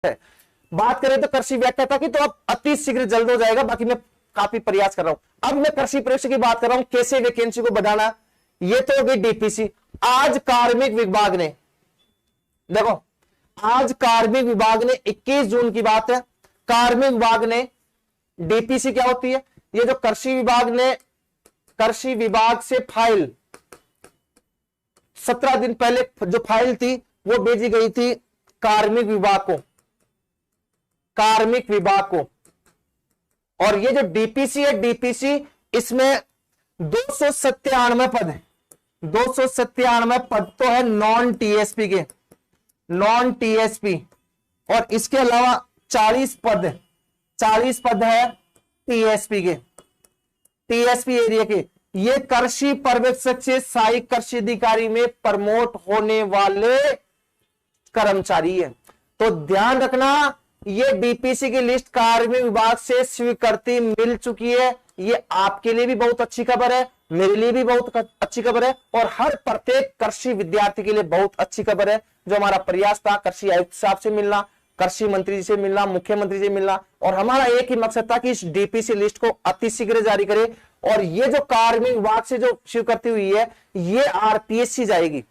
है। बात करें तो कृषि व्याख्याता की, तो अब अति शीघ्र जल्द हो जाएगा, बाकी मैं काफी प्रयास कर रहा हूं। अब मैं कृषि परीक्षा की बात कर रहा हूं, कैसे वैकेंसी को बढ़ाना। ये तो हो गई डीपीसी। आज कार्मिक विभाग ने, देखो आज कार्मिक विभाग ने 21 जून की बात है, कार्मिक विभाग ने डीपीसी क्या होती है, ये जो कृषि विभाग ने कृषि विभाग से फाइल 17 दिन पहले जो फाइल थी वो भेजी गई थी कार्मिक विभाग को, कार्मिक विभाग को। और ये जो डीपीसी है, डीपीसी इसमें 297 पद है, 297 पद तो है नॉन टीएसपी के, नॉन टीएसपी। और इसके अलावा 40 पद है टीएसपी के, टीएसपी एरिया के। ये कृषि पर्यवेक्षक से सहायक कृषि अधिकारी में प्रमोट होने वाले कर्मचारी है। तो ध्यान रखना, ये डीपीसी की लिस्ट कार्मिक विभाग से स्वीकृति मिल चुकी है। ये आपके लिए भी बहुत अच्छी खबर है, मेरे लिए भी बहुत अच्छी खबर है, और हर प्रत्येक कृषि विद्यार्थी के लिए बहुत अच्छी खबर है। जो हमारा प्रयास था कृषि आयुक्त साहब से मिलना, कृषि मंत्री जी से मिलना, मुख्यमंत्री से मिलना, और हमारा एक ही मकसद था कि इस डीपीसी लिस्ट को अतिशीघ्र जारी करे। और ये जो कार्मिक विभाग से जो स्वीकृति हुई है, ये आरपीएससी जाएगी,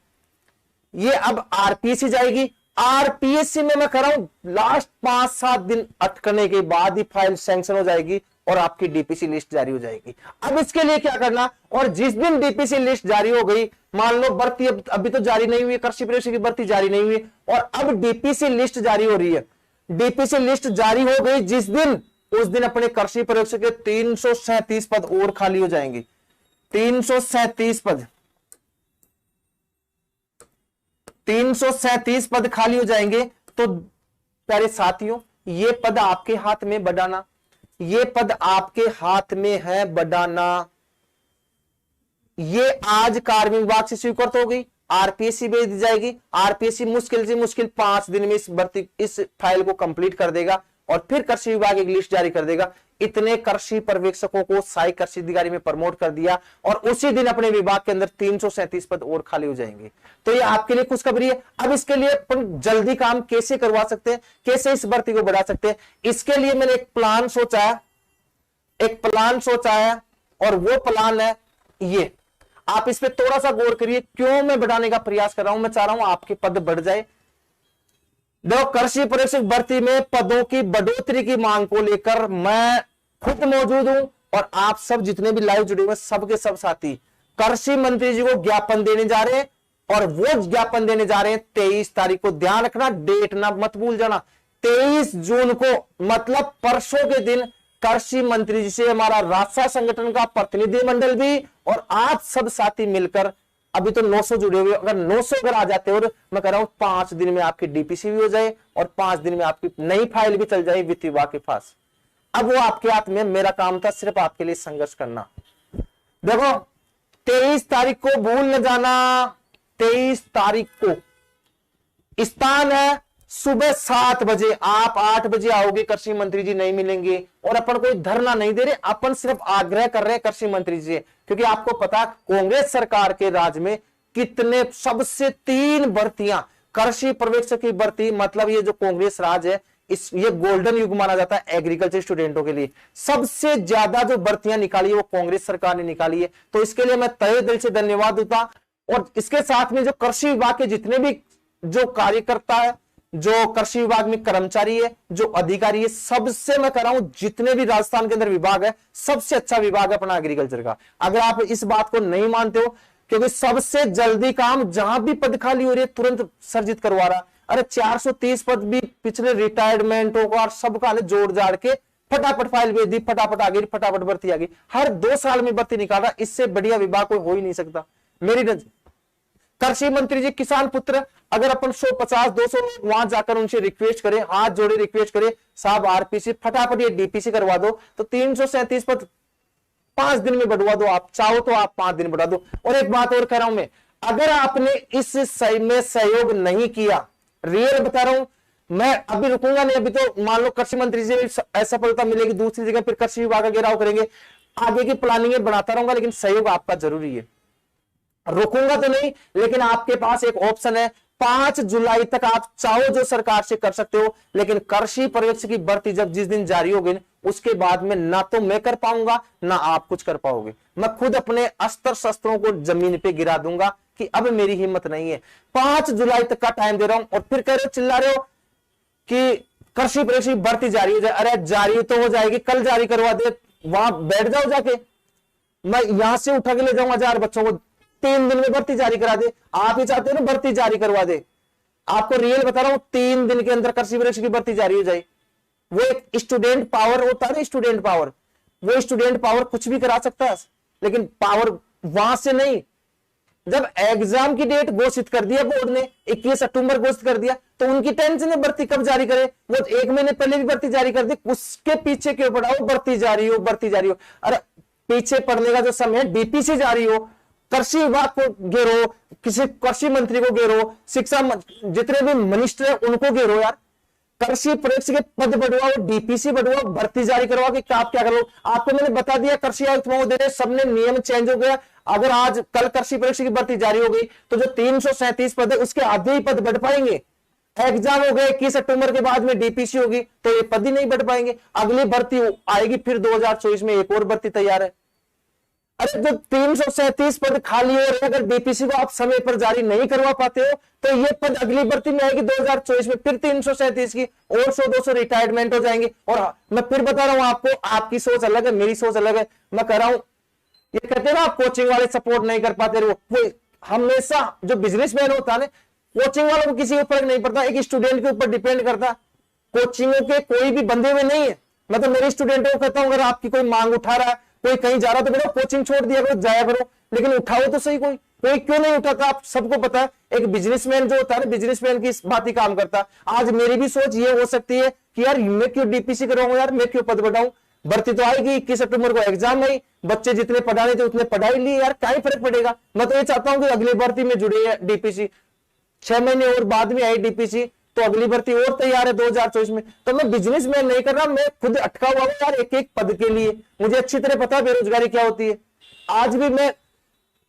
ये अब आरपीएससी जाएगी। आरपीएससी में मैं कह रहा हूं लास्ट 5-7 दिन अटकने के बाद ही फाइल सैंक्शन हो जाएगी और आपकी डीपीसी लिस्ट जारी हो जाएगी। अब इसके लिए क्या करना, और जिस दिन डीपीसी लिस्ट जारी हो गई, मान लो भर्ती अभी तो जारी नहीं हुई, कृषि परीक्षा की भर्ती जारी नहीं हुई, और अब डीपीसी लिस्ट जारी हो रही है। डीपीसी लिस्ट जारी हो गई जिस दिन, उस दिन अपने कृषि परीक्षा के 337 पद और खाली हो जाएंगे। 337 पद, 337 पद खाली हो जाएंगे। तो प्यारे साथियों, ये पद आपके हाथ में बढ़ाना, ये पद आपके हाथ में है बढ़ाना। ये आज कार्मिक विभाग से स्वीकृत हो गई, आरपीएससी भेज दी जाएगी। आरपीएससी मुश्किल से मुश्किल 5 दिन में इस भर्ती, इस फाइल को कंप्लीट कर देगा, और फिर कृषि विभाग एक लिस्ट जारी कर देगा। इतने कृषि पर्यवेक्षकों को सहायक कृषि अधिकारी में प्रमोट कर दिया, और उसी दिन अपने विभाग के अंदर 337 पद और खाली हो जाएंगे। तो ये आपके लिए खुशखबरी है। अब इसके लिए अपन जल्दी काम कैसे करवा सकते हैं, कैसे इस भर्ती को बढ़ा सकते हैं, इसके लिए मैंने एक प्लान सोचा है, एक प्लान सोचा है, और वो प्लान है ये। आप इस पे थोड़ा सा गौर करिए, क्यों मैं बढ़ाने का प्रयास कर रहा हूं। मैं चाह रहा हूं आपके पद बढ़ जाए। देखो, कृषि परीक्षक भर्ती में पदों की बढ़ोतरी की मांग को लेकर मैं खुद मौजूद हूं, और आप सब जितने भी लाइव जुड़े हुए सबके सब साथी कृषि मंत्री जी को ज्ञापन देने जा रहे हैं, और वो ज्ञापन देने जा रहे हैं 23 तारीख को। ध्यान रखना, डेट ना मत भूल जाना, 23 जून को, मतलब परसों के दिन कृषि मंत्री जी से हमारा राजसा संगठन का प्रतिनिधिमंडल भी और आप सब साथी मिलकर, अभी तो 900 जुड़े हुए, अगर 900 अगर आ जाते हो, मैं कह रहा हूं 5 दिन में आपकी डीपीसी भी हो जाए, और 5 दिन में आपकी नई फाइल भी चल जाए वित्त विभाग के पास। अब वो आपके हाथ में, मेरा काम था सिर्फ आपके लिए संघर्ष करना। देखो, 23 तारीख को भूल न जाना, 23 तारीख को स्थान है सुबह 7 बजे। आप 8 बजे आओगे, कृषि मंत्री जी नहीं मिलेंगे, और अपन कोई धरना नहीं दे रहे, अपन सिर्फ आग्रह कर रहे हैं कृषि मंत्री जी से, क्योंकि आपको पता कांग्रेस सरकार के राज में कितने, सबसे 3 भर्तियां कृषि पर्यवेक्षक की भर्ती, मतलब ये जो कांग्रेस राज है, ये गोल्डन युग माना जाता है एग्रीकल्चर स्टूडेंटों के लिए। सबसे ज्यादा जो भर्तियां निकाली है वो कांग्रेस सरकार ने निकाली है। तो इसके लिए मैं तहे दिल से धन्यवाद देता। और इसके साथ में जो कृषि विभाग के जितने भी जो कार्यकर्ता है, जो कृषि विभाग में कर्मचारी है, जो अधिकारी है, सबसे मैं कह रहा हूं जितने भी राजस्थान के अंदर विभाग है, सबसे अच्छा विभाग है अपना एग्रीकल्चर का। अगर आप इस बात को नहीं मानते हो, क्योंकि सबसे जल्दी काम जहां भी पद खाली हो रही है तुरंत सर्जित करवा रहा। अरे 430 पद भी पिछले रिटायरमेंटों का और सबका जोड़ जाड़ के फटाफट फाइल भेज दी, फटाफट आ गई, फटाफट भर्ती आ गई। हर 2 साल में भर्ती निकाल रहा, इससे बढ़िया विभाग कोई हो ही नहीं सकता मेरी नजर। कृषि मंत्री जी किसान पुत्र, अगर अपन 150-200 लोग वहां जाकर उनसे रिक्वेस्ट करें, हाथ जोड़े रिक्वेस्ट करें, साहब आरपीसी फटाफट ये डीपीसी करवा दो, तो 337 पद 5 दिन में बढ़वा दो। आप चाहो तो आप 5 दिन बढ़ा दो। और एक बात और कह रहा हूं मैं, अगर आपने इस सही में सहयोग नहीं किया, रियल बता रहा हूं, मैं अभी रुकूंगा नहीं। अभी तो मान लो कृषि मंत्री जी असफलता मिलेगी, दूसरी जगह फिर कृषि विभाग का घेराव करेंगे, आगे की प्लानिंग बढ़ाता रहूंगा, लेकिन सहयोग आपका जरूरी है। रुकूंगा तो नहीं, लेकिन आपके पास एक ऑप्शन है, 5 जुलाई तक आप चाहो जो सरकार से कर सकते हो, लेकिन कृषि पर्यवेक्षक की भर्ती जब जिस दिन जारी होगी उसके बाद में ना तो मैं कर पाऊंगा ना आप कुछ कर पाओगे। मैं खुद अपने अस्त्र शस्त्रों को जमीन पे गिरा दूंगा कि अब मेरी हिम्मत नहीं है। 5 जुलाई तक का टाइम दे रहा हूं और फिर कह रहे हो, चिल्ला रहे हो कि कृषि पर्यवेक्षक की भर्ती जारी हो जाए। अरे जारी तो हो जाएगी, कल जारी करवा दे, वहां बैठ जाओ जाके, मैं यहां से उठा के ले जाऊंगा 1000 बच्चों को, 3 दिन में भर्ती जारी करा दे। आप ही चाहते हो ना भर्ती जारी करवा दे, आपको रियल बता रहा हूं, 3 दिन के अंदर कृषि पर्यवेक्षक की भर्ती जारी हो जाए। वो एक स्टूडेंट पावर होता है, स्टूडेंट पावर, वो स्टूडेंट पावर कुछ भी करा सकता है, लेकिन पावर वहां से नहीं। जब एग्जाम की डेट घोषित कर दिया बोर्ड ने, 21 अक्टूबर घोषित कर दिया, तो उनकी टेंशन है भर्ती कब जारी करे। वो 1 महीने पहले भी भर्ती जारी कर दी, उसके पीछे क्यों पड़ा हो भर्ती जारी हो, भर्ती जारी हो। अरे पीछे पड़ने का जो समय है, डीपीसी जारी हो, कृषि विभाग को घेरो, किसी कृषि मंत्री को घेरो, शिक्षा जितने भी मिनिस्टर है उनको घेरो यार, कृषि पर्यवेक्षक के पद बढ़वाओ, डीपीसी बढ़वाओ, भर्ती जारी करवाओ कि आप क्या करो। आपको मैंने बता दिया कृषि आयुक्त महोदय, सबने नियम चेंज हो गया। अगर आज कल कृषि पर्यवेक्षक की भर्ती जारी हो गई तो जो 337 पद है उसके आधे ही पद बढ़ पाएंगे। एग्जाम हो गए 21 अक्टूबर के बाद में डीपीसी होगी तो ये पद ही नहीं बढ़ पाएंगे। अगली भर्ती आएगी फिर 2024 में एक और भर्ती तैयार है। अरे जो 337 पद खाली हो रहे, अगर डीपीसी को आप समय पर जारी नहीं करवा पाते हो तो ये पद अगली भर्ती में आएगी 2024 में, फिर 337 की और 100-200 रिटायरमेंट हो जाएंगे। और मैं फिर बता रहा हूं आपको, आपकी सोच अलग है, मेरी सोच अलग है। मैं कह रहा हूं, ये कहते हैं ना आप कोचिंग वाले सपोर्ट नहीं कर पाते, वो हमेशा जो बिजनेसमैन होता है ना, कोचिंग वालों को किसी को फर्क नहीं पड़ता, एक स्टूडेंट के ऊपर डिपेंड करता। कोचिंगों के कोई भी बंधे हुए नहीं है। मैं तो मेरे स्टूडेंटों को कहता हूं, अगर आपकी कोई मांग उठा रहा है, कोई कहीं जा रहा तो बेटा कोचिंग छोड़ दिया करो, जाया करो, लेकिन उठाओ तो सही। कोई क्यों नहीं उठाता, आप सबको पता है। एक बिजनेसमैन जो होता है ना, बिजनेसमैन की इस बात ही काम करता है। आज मेरी भी सोच ये हो सकती है कि यार मैं क्यों डीपीसी कराऊंगा, यार मैं क्यों पद बढ़ाऊं, भर्ती तो आएगी, 21 अक्टूबर को एग्जाम है, बच्चे जितने पढ़ाने थे उतने पढ़ाई लिए, यार क्या ही फर्क पड़ेगा। मैं तो ये चाहता हूं कि अगली भर्ती में जुड़े डीपीसी, 6 महीने और बाद में आई डीपीसी तो अगली भर्ती और तैयार है 2024 में। तो मैं बिजनेसमैन नहीं कर रहा, मैं खुद अटका हुआ हूं यार एक एक पद के लिए। मुझे अच्छी तरह पता है बेरोजगारी क्या होती है। आज भी मैं,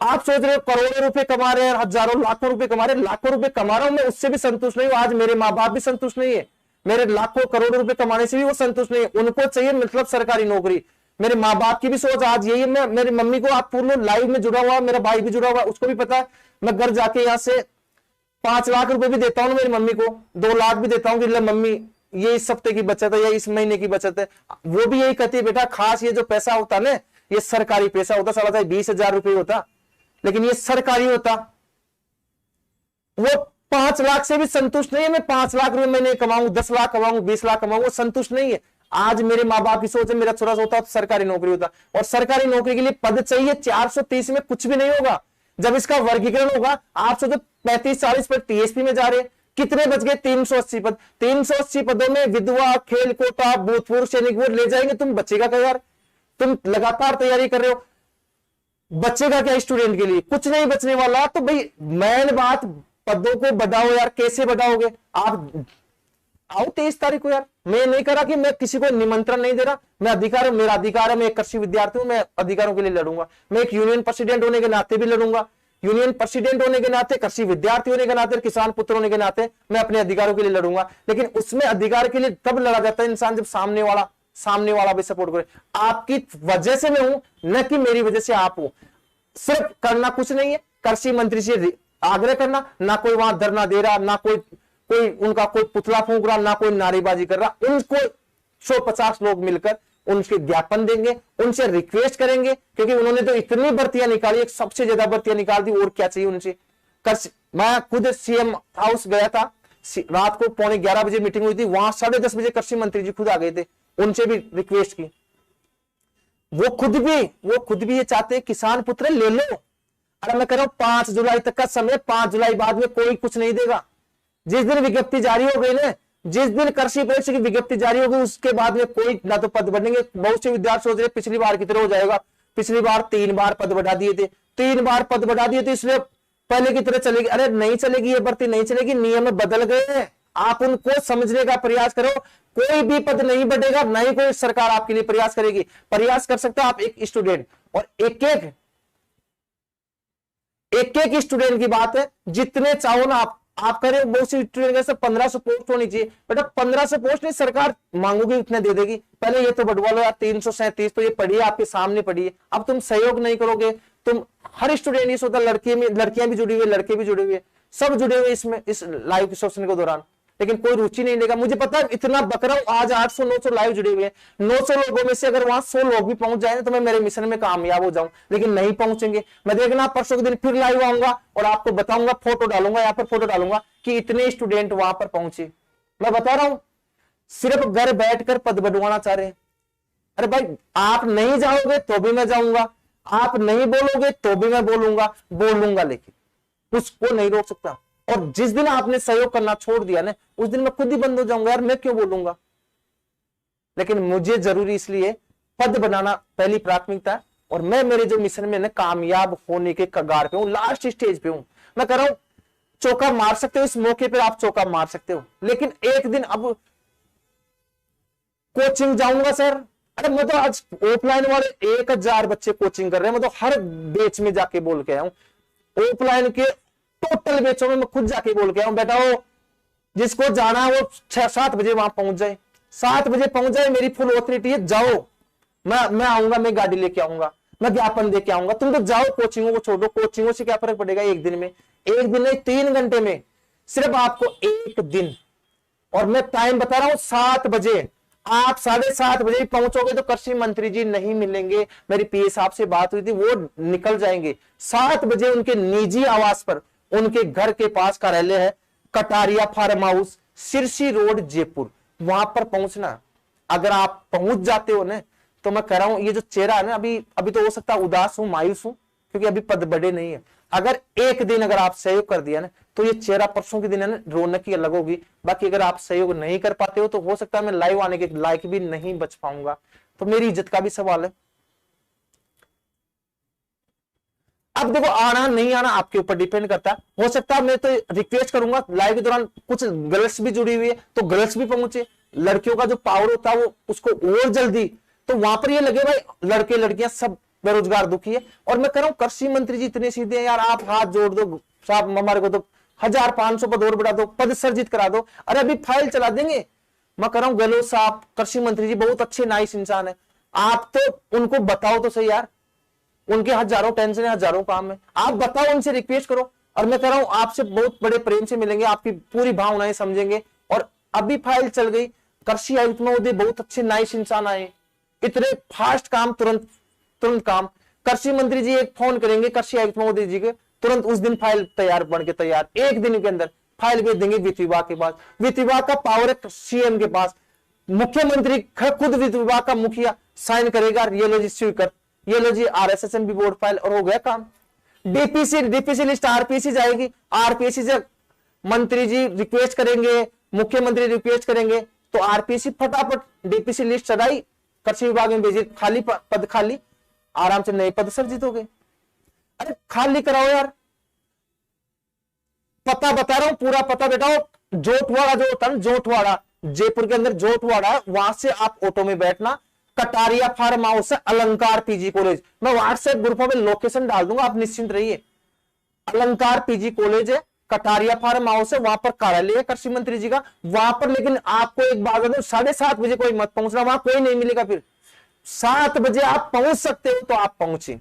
आप सोच रहे हो करोड़ों रुपए कमा रहे हैं, हजारों लाखों रुपए कमा रहे हैं, लाखों रुपए कमा रहा हूं मैं, उससे भी संतुष्ट नहीं हूं। आज मेरे माँ बाप भी संतुष्ट नहीं है, मेरे लाखों करोड़ों रुपए कमाने से भी वो संतुष्ट नहीं है। उनको चाहिए मतलब सरकारी नौकरी। मेरे माँ बाप की भी सोच आज यही है। मैं मेरी मम्मी को आप पूर्ण लाइव में जुड़ा हुआ, मेरा भाई भी जुड़ा हुआ, उसको भी पता है। मैं घर जाके यहाँ से 5 लाख रुपए भी देता हूं मेरी मम्मी को, 2 लाख भी देता हूं कि मम्मी ये इस हफ्ते की बचत है या इस महीने की बचत है। वो भी यही कहती है, बेटा खास ये जो पैसा होता है ना, ये सरकारी पैसा होता, साला चाहे 20,000 रुपए होता, लेकिन ये सरकारी होता। वो 5 लाख से भी संतुष्ट नहीं है। मैं 5 लाख रुपए महीने कमाऊं, 10 लाख कमाऊं, 20 लाख कमाऊं, वो संतुष्ट नहीं है। आज मेरे माँ बाप की सोच है, मेरा छोरा होता तो सरकारी नौकरी होता, और सरकारी नौकरी के लिए पद चाहिए 430 में कुछ भी नहीं होगा। जब इसका वर्गीकरण होगा, आप सोचो 35-40 पद टीएसपी में जा रहे, कितने बच गए, 380 पद। 380 पदों में विधवा, खेल कोटा, भूतपूर्व सैनिक वो ले जाएंगे, तुम बचेगा क्या यार। तुम लगातार तैयारी कर रहे हो, बचेगा क्या स्टूडेंट के लिए, कुछ नहीं बचने वाला। तो भाई मेन बात, पदों को बढ़ाओ यार। कैसे बढ़ाओगे आप, आओ 23 तारीख को यार। मैं नहीं करा कि मैं किसी को निमंत्रण नहीं दे रहा, मैं अधिकार, मेरा अधिकार है, मैं एक कृषि विद्यार्थी हूं, मैं अधिकारों के लिए लड़ूंगा। मैं एक यूनियन प्रेसिडेंट होने के नाते भी लड़ूंगा, यूनियन प्रेसिडेंट होने के नाते, कृषि विद्यार्थी होने के नाते, किसान पुत्र होने के नाते मैं अपने अधिकारों के लिए लड़ूंगा। लेकिन उसमें अधिकार के लिए तब लड़ा जाता है इंसान जब सामने वाला भी सपोर्ट करे। आपकी वजह से मैं हूं, न कि मेरी वजह से आप हो। सिर्फ करना कुछ नहीं है, कृषि मंत्री से आग्रह करना, ना कोई वहां धरना दे रहा, ना कोई उनका कोई पुतला फूंक रहा, ना कोई नारेबाजी कर रहा। उनको 150 लोग मिलकर उनके ज्ञापन देंगे, उनसे रिक्वेस्ट करेंगे, क्योंकि उन्होंने तो इतनी भर्तियां निकाली, एक सबसे ज्यादा भर्तियां निकाल दी, और क्या चाहिए उनसे। मैं खुद सीएम हाउस गया था, रात को 11:15 बजे मीटिंग हुई थी, वहां 10:30 बजे कृषि मंत्री जी खुद आ गए थे, उनसे भी रिक्वेस्ट की। वो खुद भी ये चाहते हैं किसान पुत्र ले लो। अरे मैं कह रहा हूं 5 जुलाई तक का समय, 5 जुलाई बाद में कोई कुछ नहीं देगा। जिस दिन विज्ञप्ति जारी हो गई ना, जिस दिन कृषि पर्यवेक्षक की विज्ञप्ति जारी होगी, उसके बाद में कोई ना तो पद बढ़ेंगे। बहुत से विद्यार्थी सोच रहे पिछली बार की तरह हो जाएगा। पिछली बार 3 बार पद बढ़ा दिए थे, 3 बार पद बढ़ा दिए थे, इसलिए पहले की तरह चलेगी। अरे नहीं चलेगी, ये भर्ती नहीं चलेगी, नियम बदल गए हैं। आप उनको समझने का प्रयास करो। कोई भी पद नहीं बढ़ेगा, ना ही कोई सरकार आपके लिए प्रयास करेगी। प्रयास कर सकते हो आप एक स्टूडेंट, और एक एक स्टूडेंट की बात है, जितने चाहो ना आप आप कह रहे हो बहुत सी स्टूडेंट से 1500 पोस्ट होनी चाहिए, बेटा 1500 पोस्ट नहीं, सरकार मांगोगी उतने दे देगी। पहले ये तो बढ़वा लो यार, 337 तो ये पढ़िए, आपके सामने पढ़िए। अब तुम सहयोग नहीं करोगे, तुम हर स्टूडेंट ये सोचता, लड़कियां भी जुड़ी हुई, लड़के भी जुड़े हुए, सब जुड़े हुए इसमें, इस लाइव सेशन के दौरान, लेकिन कोई रुचि नहीं लेगा। मुझे पता है इतना बकरा हूं, आज 800-900 लाइव जुड़े हुए हैं, 900 लोगों में से अगर वहां 100 लोग भी पहुंच जाए तो मैं मेरे मिशन में कामयाब हो जाऊं, लेकिन नहीं पहुंचेंगे। मैं देखना परसों के दिन फिर लाइव आऊंगा और आपको बताऊंगा, फोटो डालूंगा, यहाँ पर फोटो डालूंगा कि इतने स्टूडेंट वहां पर पहुंचे। मैं बता रहा हूं, सिर्फ घर बैठकर पद बढ़वाना चाह रहे हैं। अरे भाई आप नहीं जाओगे तो भी मैं जाऊंगा, आप नहीं बोलोगे तो भी मैं बोलूंगा, लेकिन उसको नहीं रोक सकता। और जिस दिन आपने सहयोग करना छोड़ दिया ना, उस दिन मैं खुद ही बंद हो जाऊंगा, यार मैं क्यों बोलूंगा। लेकिन मुझे जरूरी इसलिए पद बनाना पहली प्राथमिकता है, और मैं मेरे जो मिशन में ना कामयाब होने के कगार पे हूं, लास्ट स्टेज पे हूं। मैं कह रहा हूं चौका मार सकते हो, इस मौके पे आप चौका मार सकते हो, लेकिन एक दिन अब कोचिंग जाऊंगा सर। अरे मैं तो आज ऑफलाइन वाले 1000 बच्चे कोचिंग कर रहे हैं, मैं तो हर बैच में जाके बोल के आया हूं। ऑफलाइन के टोटल बैचों में मैं खुद जाके बोल के आया हूं, बेटा वो जिसको जाना है वो 6-7 बजे वहां पहुंच जाए, 7 बजे पहुंच जाए, मेरी फुल ऑथोरिटी है, जाओ। मैं आऊंगा, मैं गाड़ी लेके आऊंगा, मैं ज्ञापन देके आऊंगा, तुम तो जाओ, कोचिंगों को छोड़ो। कोचिंगों से क्या फर्क पड़ेगा एक दिन में, एक दिन नहीं 3 घंटे में, सिर्फ आपको एक दिन। और मैं टाइम बता रहा हूं 7 बजे, आप 7:30 बजे पहुंचोगे तो कृषि मंत्री जी नहीं मिलेंगे। मेरी पीए साहब से बात हुई थी, वो निकल जाएंगे 7 बजे उनके निजी आवास पर, उनके घर के पास कार्यालय है, Kataria farm house, Sirsi road, Jaipur, वहां पर पहुंचना। अगर आप पहुंच जाते हो ना, तो मैं कह रहा हूं ये जो चेहरा है ना, अभी तो हो सकता है उदास हूं, मायूस हूं, क्योंकि अभी पद बड़े नहीं है। अगर एक दिन अगर आप सहयोग कर दिया ना, तो ये चेहरा परसों के दिन है ना, रौनक की अलग होगी। बाकी अगर आप सहयोग नहीं कर पाते हो तो हो सकता है मैं लाइव आने के लायक भी नहीं बच पाऊंगा, तो मेरी इज्जत का भी सवाल है। अब देखो आना नहीं आना आपके ऊपर डिपेंड करता है। हो सकता है मैं तो रिक्वेस्ट करूंगा लाइव के दौरान, कुछ गर्ल्स भी जुड़ी हुई है तो गर्ल्स भी पहुंचे। लड़कियों का जो पावर होता है वो उसको और जल्दी, तो वहां पर ये लगे भाई लड़के लड़कियां सब बेरोजगार दुखी है। और मैं कह रहा हूं कृषि मंत्री जी इतने सीधे हैं यार, आप हाथ जोड़ दो साहब, हमारे को तो 1500 पद और बढ़ा दो, पद सर्जित करा दो। अरे अभी फाइल चला देंगे। मैं कह रहा हूं गहलोत साहब, कृषि मंत्री जी बहुत अच्छे नाइस इंसान है, आप तो उनको बताओ तो सही यार, उनके हजारों टेंशन है, हजारों काम है, आप बताओ, उनसे रिक्वेस्ट करो। और मैं कह रहा हूं आपसे बहुत बड़े प्रेम से मिलेंगे, आपकी पूरी भावनाएं समझेंगे। और अभी फाइल चल गई, कृषि आयुक्त महोदय बहुत अच्छे नाइस इंसान आए, इतने फास्ट काम, तुरंत काम। कृषि मंत्री जी एक फोन करेंगे कृषि आयुक्त महोदय जी के, तुरंत उस दिन फाइल तैयार, बन के तैयार, एक दिन के अंदर फाइल भेज देंगे वित्त विभाग के पास। वित्त विभाग का पावर है सीएम के पास, मुख्यमंत्री खुद वित्त विभाग का मुखिया साइन करेगा, ये लो जी स्वीकृत, ये लो जी RSSMB बोर्ड फाइल, और हो गया काम। डीपीसी लिस्ट आरपीसी जाएगी, आरपीसी से मंत्री जी रिक्वेस्ट करेंगे, मुख्यमंत्री रिक्वेस्ट करेंगे, तो आरपीसी फटाफट डीपीसी लिस्ट चढ़ाई, कृषि विभाग में भेजी, खाली पद खाली, आराम से नए पद सर्जित हो गए। अरे खाली कराओ यार, पता बता रहा हूं, पूरा पता बेटा, जोटवाड़ा जो होता है ना, जोटवाड़ा, जयपुर के अंदर जोटवाड़ा है, वहां से आप ऑटो में बैठना, कटारिया फार्म हाउस है, अलंकार पीजी कॉलेज, मैं व्हाट्सएप ग्रुपों में लोकेशन डाल दूंगा, आप निश्चिंत रहिए। अलंकार पीजी कॉलेज है, कटारिया फार्म हाउस है, वहां पर कार्यालय है कृषि मंत्री जी का, वहां पर। लेकिन आपको एक बात बता दूं, 7:30 बजे कोई मत पहुंचना, वहां कोई नहीं मिलेगा। फिर 7 बजे आप पहुंच सकते हो तो आप पहुंचे,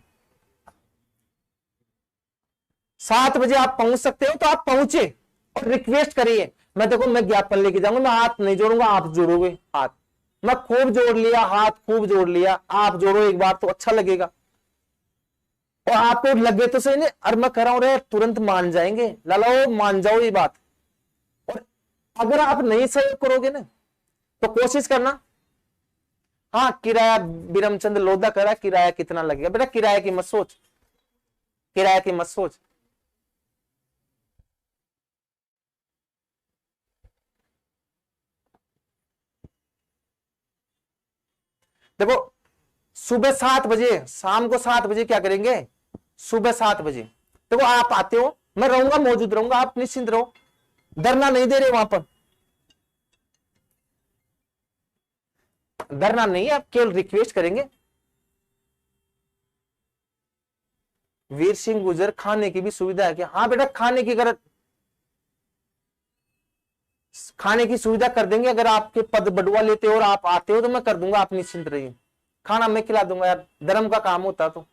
7 बजे आप पहुंच सकते हो तो आप पहुंचे, और रिक्वेस्ट करिए। मैं देखो मैं ज्ञापन लेके जाऊंगा, मैं हाथ नहीं जोड़ूंगा, आप जोड़ोगे हाथ, मैं खूब जोड़ लिया हाथ, खूब जोड़ लिया, आप जोड़ो एक बार तो अच्छा लगेगा। और आपको लगे तो सही नहीं, और मैं कह रहा हूं रे तुरंत मान जाएंगे, लाला मान जाओ ये बात। और अगर आप नहीं सहयोग करोगे ना, तो कोशिश करना। हाँ किराया, बिरमचंद लोधा कह रहा है किराया कितना लगेगा, बेटा किराया की मत सोच, किराया की मत सोच। देखो सुबह 7 बजे, शाम को 7 बजे क्या करेंगे, सुबह 7 बजे देखो आप आते हो, मैं रहूंगा, मौजूद रहूंगा, आप निश्चिंत रहो, धरना नहीं दे रहे वहां पर, धरना नहीं है, आप केवल रिक्वेस्ट करेंगे। वीर सिंह गुजर, खाने की भी सुविधा है क्या? हाँ बेटा खाने की, अगर खाने की सुविधा कर देंगे। अगर आपके पद बढ़वा लेते हो और आप आते हो तो मैं कर दूंगा, आप निश्चिंत रहिए, खाना मैं खिला दूंगा यार, धर्म का काम होता। तो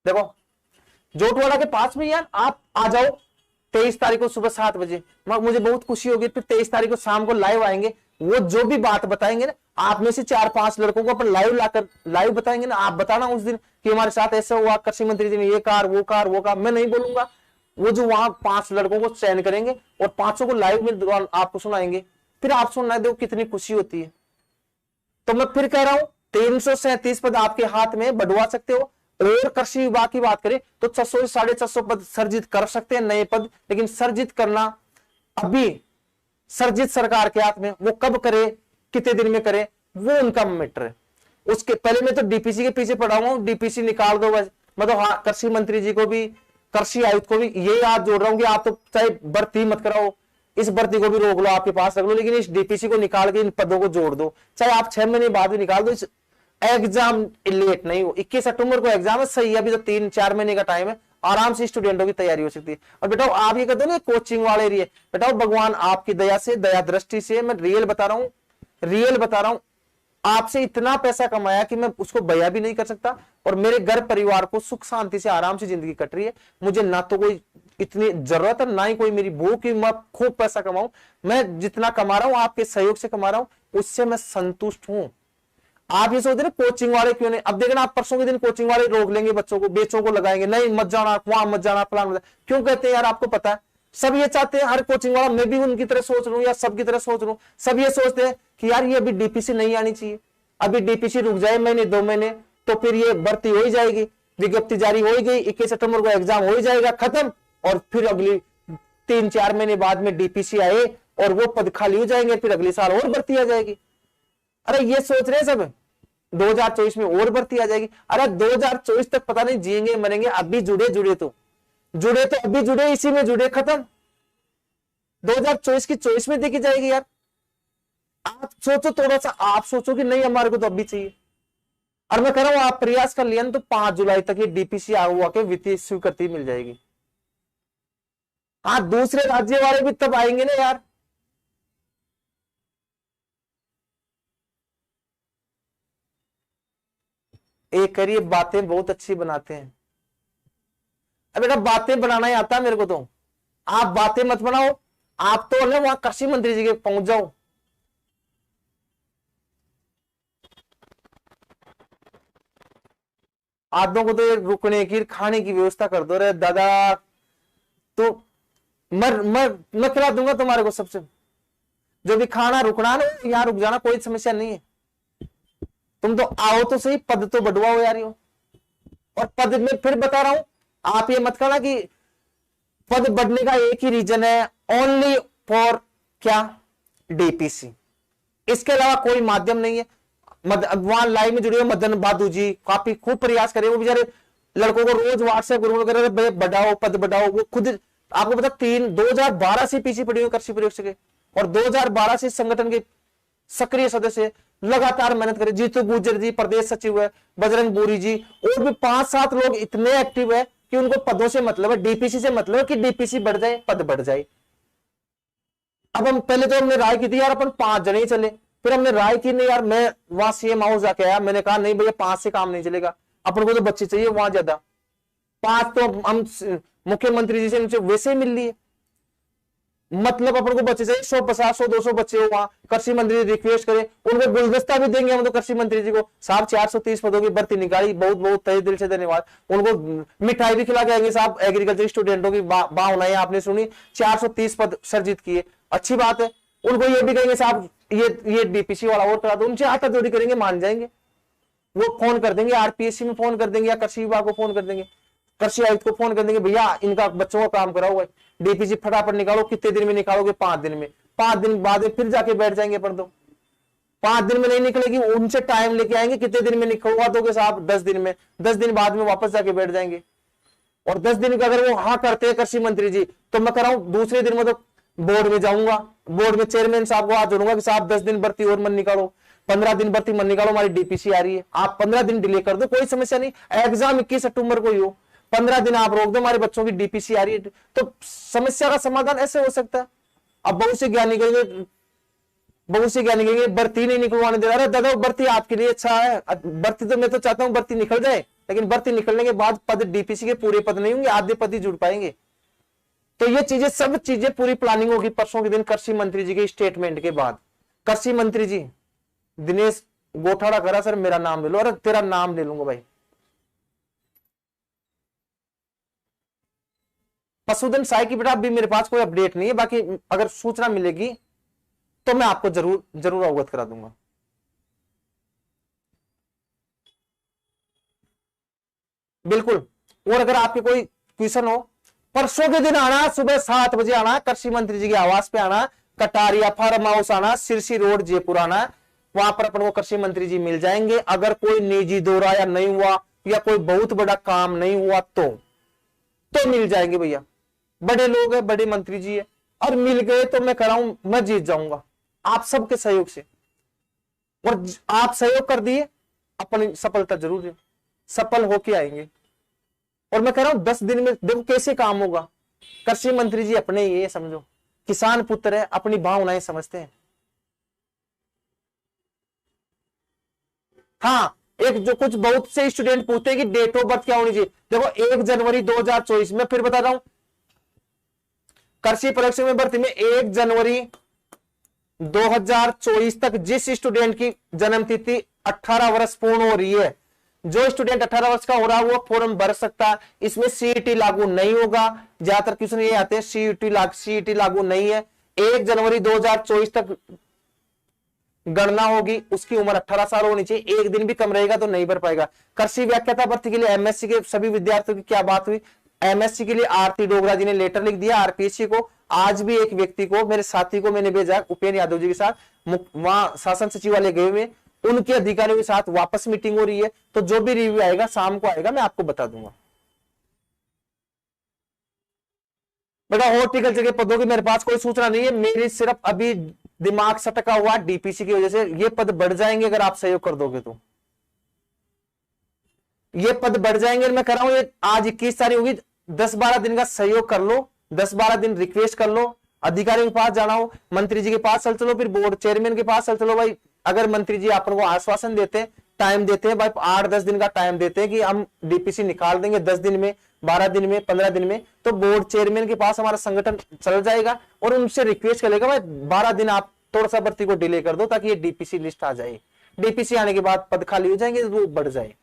देखो जोटवाड़ा के पास में यार, आप आ जाओ 23 तारीख को सुबह 7 बजे, मुझे बहुत खुशी होगी। फिर 23 तारीख को शाम को लाइव आएंगे, वो जो भी बात बताएंगे ना, आप में से 4-5 लड़कों को अपन लाइव लाकर लाइव बताएंगे ना, आप बताना उस दिन कि हमारे साथ ऐसा हुआ, कृषि मंत्री जी ने ये कार वो कार वो कार, मैं नहीं बोलूंगा। वो जो वहां 5 लड़कों को चयन करेंगे और 5 को लाइव में आपको सुनाएंगे, फिर आप सुनना दो, कितनी खुशी होती है। तो मैं फिर कह रहा हूं 337 पद आपके हाथ में बढ़वा सकते हो। और कृषि विभाग की बात करें तो 600 से 650 पद सर्जित कर सकते हैं, नए पद। लेकिन सर्जित करना अभी सर्जित सरकार के हाथ में, वो कब करे, कितने दिन में करे, वो उनका मैटर है। उसके पहले मैं तो डीपीसी के पीछे पड़ा हुआ हूं, डीपीसी निकाल दो बस। मतलब हाँ, कृषि मंत्री जी को भी, कृषि आयुक्त को भी यही हाथ जोड़ रहा हूं कि आप तो चाहे भर्ती मत कराओ, इस भर्ती को भी रोक लो, आपके पास रख लो, लेकिन इस डीपीसी को निकाल के इन पदों को जोड़ दो। चाहे आप 6 महीने बाद भी निकाल दो, इस एग्जाम लेट नहीं हो। 21 अक्टूबर को एग्जाम है, सही है, अभी तो 3-4 महीने का टाइम है, आराम से स्टूडेंटों की तैयारी हो सकती है। और बेटा आप ये कहते हो ना कोचिंग वाले एरिया, बेटा भगवान आपकी दया से, दया दृष्टि से, मैं रियल बता रहा हूं, रियल बता रहा हूं, आपसे इतना पैसा कमाया कि मैं उसको बया भी नहीं कर सकता। और मेरे घर परिवार को सुख शांति से आराम से जिंदगी कट रही है। मुझे ना तो कोई इतनी जरूरत है, ना ही कोई मेरी भूख कि मैं खूब पैसा कमाऊं। मैं जितना कमा रहा हूं आपके सहयोग से कमा रहा हूं, उससे मैं संतुष्ट हूं। आप ये सोचते ना कोचिंग वाले क्यों नहीं, अब देखना आप परसों के दिन कोचिंग वाले रोक लेंगे बच्चों को, बेचों को लगाएंगे, नहीं मत जाना वहां, मत जाना फलान। क्यों कहते हैं यार, आपको पता है सब ये चाहते हैं, हर कोचिंग वाला, मैं भी उनकी तरह सोच रहा हूं या सबकी तरह सोच रहा हूं, सब ये सोचते हैं कि यार ये अभी डीपीसी नहीं आनी चाहिए, अभी डीपीसी रुक जाए महीने 2 महीने तो फिर ये भर्ती हो ही जाएगी, विज्ञप्ति जारी हो ही गई, 21 सितंबर को एग्जाम हो ही जाएगा खत्म, और फिर अगली 3-4 महीने बाद में डीपीसी आए और वो पद खाली हो जाएंगे, फिर अगले साल और भर्ती आ जाएगी। अरे ये सोच रहे सब 2024 में और भर्ती आ जाएगी। अरे 2024 तक पता नहीं जिएंगे मरेंगे, अभी जुड़े तो अभी जुड़े, इसी में जुड़े, खत्म। 2024 की चॉइस में देखी जाएगी यार। आप सोचो थोड़ा सा, आप सोचो कि नहीं हमारे को तो अभी चाहिए। और मैं कह रहा हूं आप प्रयास कर लिया तो 5 जुलाई तक ये डीपीसी आगुआ के वित्तीय स्वीकृति मिल जाएगी। हाँ, दूसरे राज्य वाले भी तब आएंगे ना यार। एक करिए, बातें बहुत अच्छी बनाते हैं। अब बेटा बातें बनाना ही आता है मेरे को, तो आप बातें मत बनाओ, आप तो ना वहां कृषि मंत्री जी के पहुंच जाओ। आदों को तो रुकने की, खाने की व्यवस्था कर दो रे दादा, तो मैं खिला दूंगा तुम्हारे को सबसे, जो भी खाना रुकना ना यहाँ रुक जाना, कोई समस्या नहीं है। तुम तो आओ तो सही, पद तो बढ़वाओ यार। और पद में फिर बता रहा हूं, आप ये मत कहना कि पद बढ़ने का एक ही रीजन है, ओनली फॉर क्या, डीपीसी, इसके अलावा कोई माध्यम नहीं है। वहां लाइव में जुड़े हुए मदन बहादुर जी काफी खूब प्रयास करे, वो बेचारे लड़कों को रोज व्हाट्सएप ग्रुप वगैरह बढ़ाओ, पद बढ़ाओ। वो खुद आपको पता 2012 से पीछे पड़ी हुई कृषि प्रयोग के, और 2012 से संगठन के सक्रिय सदस्य लगातार मेहनत करे। जीतू गुर्जर जी प्रदेश सचिव है, बजरंग बोरी जी, और भी 5-7 लोग इतने एक्टिव है कि उनको पदों से मतलब है, डीपीसी से मतलब है कि डीपीसी बढ़ जाए, पद बढ़ जाए। अब हम पहले तो हमने राय की थी यार अपन 5 जने ही चले, फिर हमने राय की नहीं यार, मैं वहां सीएम हाउस जाके आया, मैंने कहा नहीं भैया 5 से काम नहीं चलेगा, अपन को तो बच्चे चाहिए वहां ज्यादा। 5 तो हम मुख्यमंत्री जी से उनसे वैसे ही मिल लिए, मतलब अपन को बच्चे चाहिए 150-100-200 बच्चे हो वहां। कृषि मंत्री रिक्वेस्ट करे, उनको गुलदस्ता भी देंगे हम तो कृषि मंत्री जी को, साहब 430 पदों की भर्ती निकाली, बहुत बहुत तहे दिल से धन्यवाद। उनको मिठाई भी खिला के आएंगे, साहब एग्रीकल्चर स्टूडेंटों की भावनाएं आपने सुनी, 430 पद सर्जित किए, अच्छी बात है। उनको ये भी कहेंगे साहब ये डीपीसी वाला और करा दो, उनसे हाथ जोड़ी करेंगे, मान जाएंगे। वो फोन कर देंगे, आरपीएससी में फोन कर देंगे या कृषि विभाग को फोन कर देंगे, कृषि आयुक्त को फोन कर देंगे, भैया इनका बच्चों का काम कराओ, डीपीसी फटाफट निकालो। कितने दिन में निकालोगे? 5 दिन में। 5 दिन बाद में फिर जाके बैठ जाएंगे पर, तो 5 दिन में नहीं निकलेगी, उनसे टाइम लेके आएंगे, कितने दिन में निकलवा दोगे साहब? 10 दिन में। 10 दिन बाद में वापस जाके बैठ जाएंगे। और 10 दिन का अगर वो हाँ करते हैं कृषि मंत्री जी, तो मैं कह रहा हूं दूसरे दिन में तो बोर्ड में जाऊंगा, बोर्ड में चेयरमैन साहब को हाथ जोड़ूंगा कि साहब 10 दिन भर्ती और मन निकालो, 15 दिन भर्ती मन निकालो, हमारी डीपीसी आ रही है, आप 15 दिन डिले कर दो, कोई समस्या नहीं। एग्जाम 21 अक्टूबर को ही हो, 15 दिन आप रोक दो, हमारे बच्चों की डीपीसी आ रही है, तो समस्या का समाधान ऐसे हो सकता है। अब बहुत से ज्ञानी कहेंगे, भर्ती नहीं निकलवाने दे रहा। अरे दादा भर्ती आपके लिए अच्छा है, भर्ती तो मैं तो चाहता हूं भर्ती निकल जाए, लेकिन भर्ती निकलने के बाद पद डीपीसी के पूरे पद नहीं होंगे, आधे पद ही जुड़ पाएंगे। तो ये चीजें, सब चीजें पूरी प्लानिंग होगी परसों के दिन कृषि मंत्री जी के स्टेटमेंट के बाद। कृषि मंत्री जी दिनेश गोठाड़ा करा, सर मेरा नाम ले लो। अरे तेरा नाम ले लूंगा भाई। पशुधन सहायक की बेटा अभी मेरे पास कोई अपडेट नहीं है, बाकी अगर सूचना मिलेगी तो मैं आपको जरूर जरूर अवगत करा दूंगा। बिल्कुल। और अगर आपके कोई क्वेश्चन हो, परसों के दिन आना, सुबह 7 बजे आना, कृषि मंत्री जी के आवास पे आना, कटारिया फार्म हाउस आना, सिरसी रोड जयपुर आना, वहां पर अपन को कृषि मंत्री जी मिल जाएंगे। अगर कोई निजी दौरा या नहीं हुआ या कोई बहुत बड़ा काम नहीं हुआ तो मिल जाएंगे भैया। बड़े लोग हैं, बड़े मंत्री जी है, और मिल गए तो मैं कह रहा हूं मैं जीत जाऊंगा आप सबके सहयोग से। और आप सहयोग कर दिए, अपनी सफलता जरूर है, सफल होके आएंगे। और मैं कह रहा हूं 10 दिन में देखो कैसे काम होगा। कृषि मंत्री जी अपने ये समझो किसान पुत्र है, अपनी भावनाएं समझते हैं। हाँ, एक जो कुछ बहुत से स्टूडेंट पूछते हैं कि डेट ऑफ बर्थ क्या होनी चाहिए। देखो 1 जनवरी 2024, मैं फिर बता रहा हूं, कृषि परीक्षा में भर्ती में 1 जनवरी 2024 तक जिस स्टूडेंट की जन्म तिथि 18 वर्ष पूर्ण हो रही है, जो स्टूडेंट 18 वर्ष का हो रहा है वो फॉर्म भर सकता है। इसमें सीईटी लागू नहीं होगा। ज्यादातर क्वेश्चन ये आते हैं सीईटी लागू नहीं है। 1 जनवरी 2024 तक गणना होगी, उसकी उम्र 18 साल होनी चाहिए। एक दिन भी कम रहेगा तो नहीं भर पाएगा। कृषि व्याख्याता भर्ती के लिए एमएससी के सभी विद्यार्थियों की क्या बात हुई, एमएससी के लिए आरती डोगरा जी ने लेटर लिख दिया आरपीएससी को। आज भी एक व्यक्ति को, मेरे साथी को मैंने भेजा उपेंद्र यादव जी के साथ, वहां शासन सचिवालय गए हुए, उनके अधिकारियों के साथ वापस मीटिंग हो रही है। तो जो भी रिव्यू आएगा शाम को आएगा, मैं आपको बता दूंगा। बेटा हॉर्टिकल्चर के पदों की मेरे पास कोई सूचना नहीं है, मेरी सिर्फ अभी दिमाग सटका हुआ डीपीसी की वजह से। ये पद बढ़ जाएंगे अगर आप सहयोग कर दोगे तो, ये पद बढ़ जाएंगे। मैं कर रहा हूं ये आज 21 तारीख होगी, 10-12 दिन का सहयोग कर लो, 10-12 दिन रिक्वेस्ट कर लो। अधिकारियों के पास जाना हो, मंत्री जी के पास चल चलो, फिर बोर्ड चेयरमैन के पास चल चलो। भाई अगर मंत्री जी आपको आश्वासन देते हैं, टाइम देते हैं, भाई 8-10 दिन का टाइम देते हैं कि हम डीपीसी निकाल देंगे 10 दिन में, 12 दिन में, 15 दिन में, तो बोर्ड चेयरमैन के पास हमारा संगठन चल जाएगा और उनसे रिक्वेस्ट करेगा भाई 12 दिन आप थोड़ा सा भर्ती को डिले कर दो ताकि ये डीपीसी लिस्ट आ जाए। डीपीसी आने के बाद पद खाली हो जाएंगे तो वो बढ़ जाए।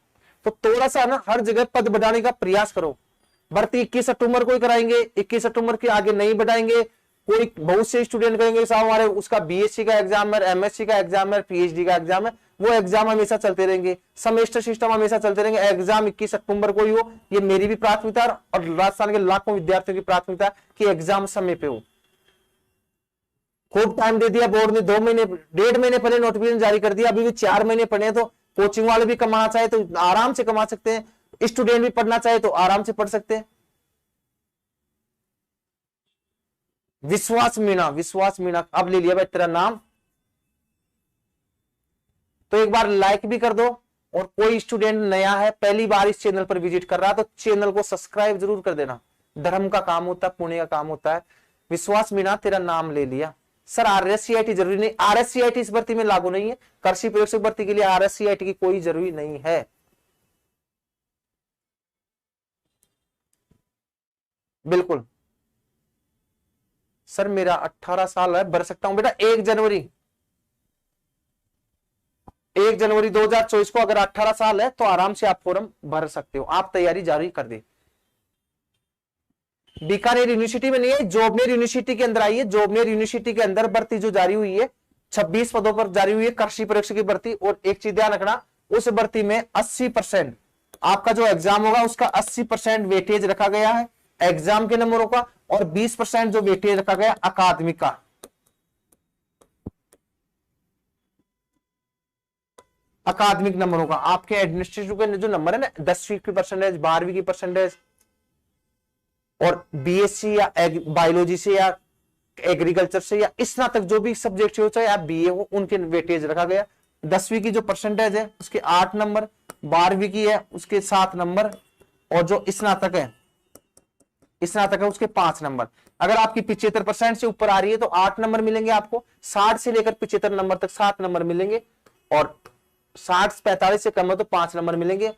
तो थोड़ा सा ना हर जगह पद बढ़ाने का प्रयास करो। भर्ती 21 अक्टूबर को ही कराएंगे, 21 अक्टूबर के आगे नहीं बढ़ाएंगे। कोई बहुत से स्टूडेंट कहेंगे साहब हमारे उसका बीएससी का एग्जाम है, एमएससी का एग्जाम है, पीएचडी का एग्जाम है, वो एग्जाम हमेशा चलते रहेंगे, सेमेस्टर सिस्टम हमेशा चलते रहेंगे, एग्जाम 21 अक्टूबर को ही हो। ये मेरी भी प्राथमिकता और राजस्थान के लाखों विद्यार्थियों की प्राथमिकता कि एग्जाम समय पे हो। खूब टाइम दे दिया बोर्ड ने, 2 महीने 1.5 महीने पहले नोटिफिकेशन जारी कर दिया, अभी भी 4 महीने पड़े हैं। तो कोचिंग वाले भी कमाना चाहे तो आराम से कमा सकते हैं, स्टूडेंट भी पढ़ना चाहे तो आराम से पढ़ सकते हैं। विश्वास मीणा अब ले लिया भाई तेरा नाम, तो एक बार लाइक भी कर दो। और कोई स्टूडेंट नया है, पहली बार इस चैनल पर विजिट कर रहा है, तो चैनल को सब्सक्राइब जरूर कर देना। धर्म का काम होता है, पुण्य का काम होता है। विश्वास मीणा तेरा नाम ले लिया। सर आरएससीआईटी जरूरी नहीं, आरएससीआईटी इस भर्ती में लागू नहीं है। कृषि प्रयोगशाला भर्ती के लिए आरएससीआईटी की कोई जरूरी नहीं है। बिल्कुल सर मेरा 18 साल है, भर सकता हूं बेटा। 1 जनवरी 2024 को अगर 18 साल है तो आराम से आप फॉर्म भर सकते हो। आप तैयारी जारी कर दे। बीकानेर यूनिवर्सिटी में नहीं है, जोबनेर यूनिवर्सिटी के अंदर आई है। जोबनेर यूनिवर्सिटी के अंदर भर्ती जो जारी हुई है 26 पदों पर जारी हुई है कृषि परीक्षा की भर्ती। और एक चीज ध्यान रखना, उस भर्ती में 80% आपका जो एग्जाम होगा उसका 80% वेटेज रखा गया है एग्जाम के नंबरों का, और 20% जो वेटेज रखा गया अकादमिक का। अकादमिक नंबरों का आपके एडमिनिस्ट्रेटिव के जो नंबर है ना, 10वीं की परसेंटेज, 12वीं की परसेंटेज, और बीएससी या बायोलॉजी से या एग्रीकल्चर से या स्नातक जो भी सब्जेक्ट हो, चाहे आप बीए हो, उनके वेटेज रखा गया। 10वीं की जो परसेंटेज है उसके 8 नंबर, 12वीं की है उसके 7 नंबर, और जो स्नातक है, स्नातक है उसके 5 नंबर। अगर आपकी 75% से ऊपर आ रही है तो 8 नंबर मिलेंगे आपको, 60 से लेकर 75 नंबर तक 7 नंबर मिलेंगे, और 60 45 से कम है तो 5 नंबर मिलेंगे।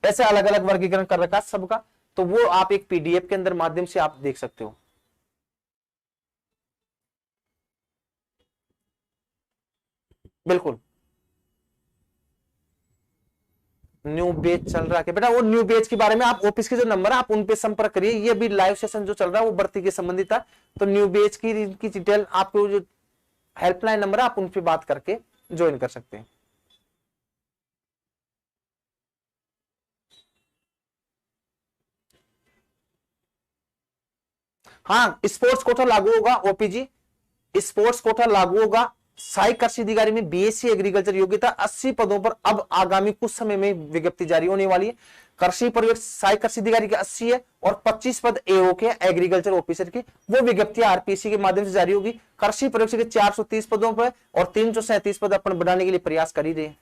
ऐसे अलग अलग वर्गीकरण कर रखा है सबका, तो वो आप एक पीडीएफ के अंदर माध्यम से आप देख सकते हो। बिल्कुल न्यू बेच चल रहा है बेटा, वो न्यू बेच के बारे में आप ऑफिस के जो नंबर है आप उन पे संपर्क करिए। ये भी लाइव सेशन जो चल रहा है वो भर्ती के संबंधित था, तो न्यू बेच की डिटेल आपको जो हेल्पलाइन नंबर है आप उन पे बात करके ज्वाइन कर सकते हैं। हाँ स्पोर्ट्स कोटा लागू होगा ओपीजी, स्पोर्ट्स कोटा लागू होगा। सहायक कृषि अधिकारी में बीएससी एग्रीकल्चर योग्यता 80 पदों पर अब आगामी कुछ समय में विज्ञप्ति जारी होने वाली है। कृषि पर्यवेक्षक सहायक कृषि अधिकारी के 80 है और 25 पद एओ के एग्रीकल्चर ऑफिसर के, वो विज्ञप्ति आरपीसी के माध्यम से जारी होगी। कृषि पर्यवेक्षक के 430 पदों पर और 337 पद अपन बढ़ाने के लिए प्रयास कर ही रहे हैं।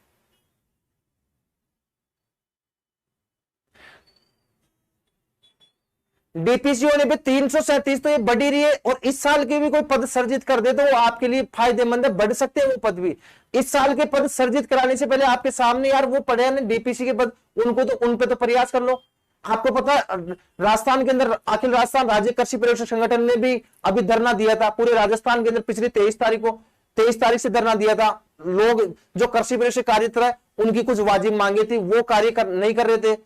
डीपीसी होने पे 337 तो ये बढ़ ही रही है, और इस साल के भी कोई पद सर्जित कर दे तो वो आपके लिए फायदेमंद है, बढ़ सकते हैं वो पद भी। इस साल के पद सर्जित कराने से पहले आपके सामने यार वो पड़े हैं डीपीसी के पद, उनको तो उन पे तो प्रयास कर लो। आपको पता राजस्थान के अंदर अखिल राजस्थान राज्य कृषि पर्यवेक्षक संगठन ने भी अभी धरना दिया था, पूरे राजस्थान के अंदर पिछली 23 तारीख को, 23 तारीख से धरना दिया था। लोग जो कृषि पर्यवेक्षक कार्यरत है उनकी कुछ वाजिब मांगे थी, वो कार्य नहीं कर रहे थे।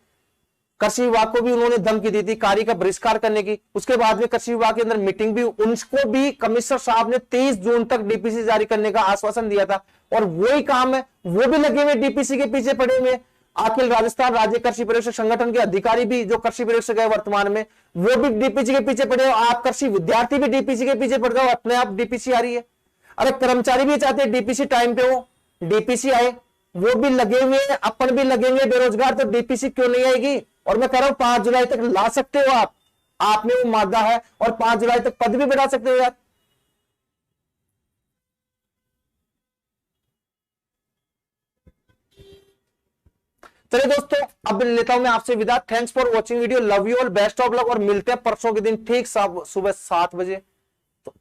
कृषि विभाग को भी उन्होंने धमकी दी थी कार्य का बहिष्कार करने की। उसके बाद में कृषि विभाग के अंदर मीटिंग भी, उनको भी कमिश्नर साहब ने 23 जून तक डीपीसी जारी करने का आश्वासन दिया था, और वही काम है, वो भी लगे हुए डीपीसी के पीछे पड़े हुए। अखिल राजस्थान राज्य कृषि पर्यवेक्षक संगठन के अधिकारी भी जो कृषि पर्यवेक्षक है वर्तमान में, वो भी डीपीसी के पीछे पड़े हो। आप कृषि विद्यार्थी भी डीपीसी के पीछे पड़ जाओ, अपने आप डीपीसी आ रही है। अरे कर्मचारी भी चाहते हैं डीपीसी टाइम पे हो, डीपीसी आए, वो भी लगे हुए, अपन भी लगे हुए बेरोजगार, तो डीपीसी क्यों नहीं आएगी। और मैं कह रहा हूं 5 जुलाई तक ला सकते हो आप में वो मादा है, और 5 जुलाई तक पद भी बढ़ा सकते हो यार। चलिए दोस्तों अब लेता हूं मैं आपसे विदा। Thanks for watching video, love you all, best of luck, और मिलते हैं परसों के दिन ठीक सुबह 7 बजे। तो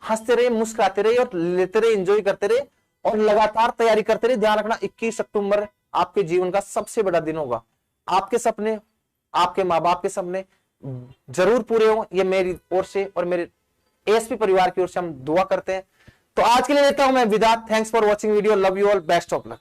हंसते रहिए, मुस्कुराते रहिए, और लेते रहिए, एंजॉय करते रहिए, और लगातार तैयारी करते रहिए। ध्यान रखना 21 अक्टूबर आपके जीवन का सबसे बड़ा दिन होगा। आपके सपने, आपके माँ बाप के सपने जरूर पूरे हो, ये मेरी ओर से और मेरे एएसपी परिवार की ओर से हम दुआ करते हैं। तो आज के लिए लेता हूं मैं विदा। Thanks for watching video, love you all, best of luck.